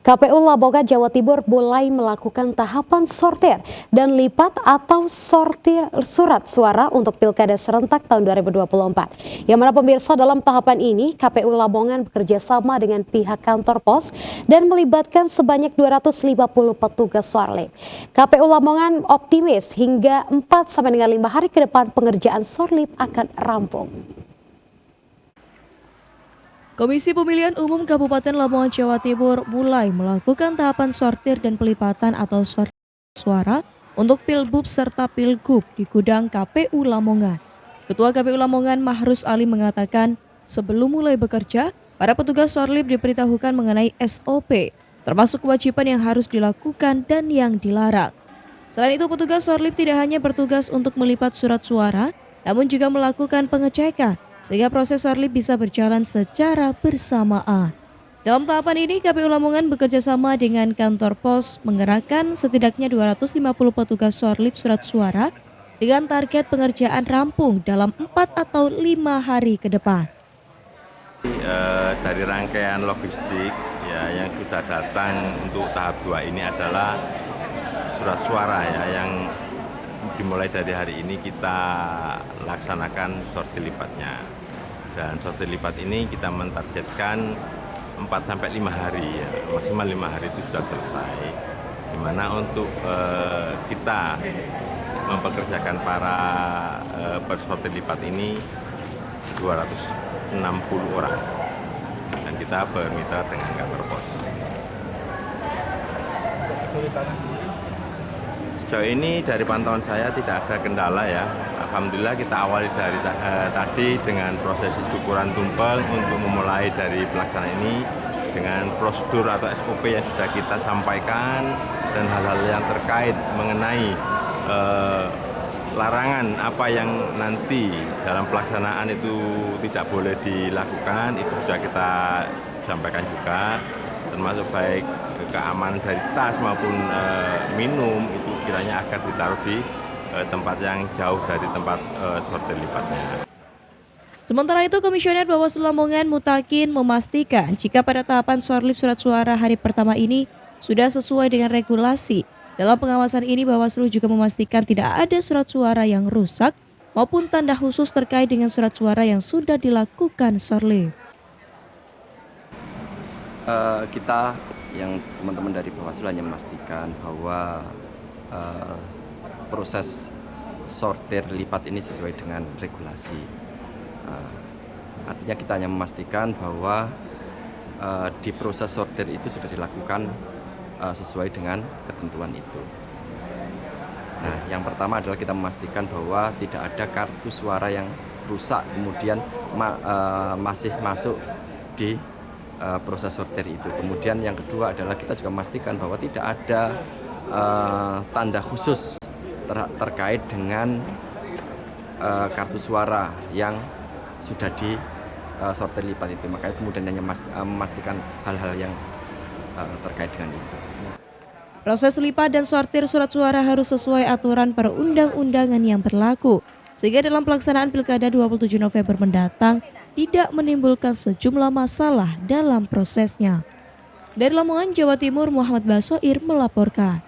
KPU Lamongan, Jawa Timur mulai melakukan tahapan sortir dan lipat atau sortir surat suara untuk Pilkada serentak tahun 2024. Yang mana pemirsa, dalam tahapan ini KPU Lamongan bekerja sama dengan pihak kantor pos dan melibatkan sebanyak 250 petugas sorlip. KPU Lamongan optimis hingga 4-5 hari ke depan pengerjaan sorlip akan rampung. Komisi Pemilihan Umum Kabupaten Lamongan, Jawa Timur mulai melakukan tahapan sortir dan pelipatan atau sortir suara untuk Pilbub serta Pilgub di gudang KPU Lamongan. Ketua KPU Lamongan Mahrus Ali mengatakan sebelum mulai bekerja, para petugas sorlip diberitahukan mengenai SOP, termasuk kewajiban yang harus dilakukan dan yang dilarang. Selain itu, petugas sorlip tidak hanya bertugas untuk melipat surat suara, namun juga melakukan pengecekan sehingga proses sorlip bisa berjalan secara bersamaan. Dalam tahapan ini, KPU Lamongan bekerja sama dengan kantor pos mengerahkan setidaknya 250 petugas sorlip surat suara dengan target pengerjaan rampung dalam 4 atau 5 hari ke depan. Dari rangkaian logistik ya, yang sudah datang untuk tahap 2 ini adalah surat suara ya, yang dimulai dari hari ini kita laksanakan sortir lipatnya. Dan sortir lipat ini kita mentargetkan 4-5 hari ya, maksimal 5 hari itu sudah selesai. Dimana untuk kita mempekerjakan para sortir lipat ini 260 orang. Dan kita bermitra dengan kantor pos. Sejauh ini dari pantauan saya tidak ada kendala ya. Alhamdulillah kita awali dari tadi dengan proses syukuran tumpeng untuk memulai dari pelaksanaan ini dengan prosedur atau SOP yang sudah kita sampaikan dan hal-hal yang terkait mengenai larangan apa yang nanti dalam pelaksanaan itu tidak boleh dilakukan, itu sudah kita sampaikan juga, termasuk baik keamanan dari tas maupun minum itu kiranya akan ditaruh di tempat yang jauh dari tempat sortir lipatnya. Sementara itu, Komisioner Bawaslu Lamongan Mutakin memastikan jika pada tahapan sorlip surat suara hari pertama ini sudah sesuai dengan regulasi. Dalam pengawasan ini, Bawaslu juga memastikan tidak ada surat suara yang rusak maupun tanda khusus terkait dengan surat suara yang sudah dilakukan sorlip. Kita yang teman-teman dari Bawaslu hanya memastikan bahwa proses sortir lipat ini sesuai dengan regulasi. Artinya kita hanya memastikan bahwa di proses sortir itu sudah dilakukan sesuai dengan ketentuan itu. Nah, yang pertama adalah kita memastikan bahwa tidak ada kartu suara yang rusak kemudian masih masuk di proses sortir itu. Kemudian yang kedua adalah kita juga memastikan bahwa tidak ada tanda khusus terkait dengan kartu suara yang sudah di sortir lipat itu. Makanya kemudian hanya memastikan hal-hal yang terkait dengan itu. Proses lipat dan sortir surat suara harus sesuai aturan perundang-undangan yang berlaku, sehingga dalam pelaksanaan Pilkada 27 November mendatang tidak menimbulkan sejumlah masalah dalam prosesnya. Dari Lamongan, Jawa Timur, Muhammad Basoir melaporkan.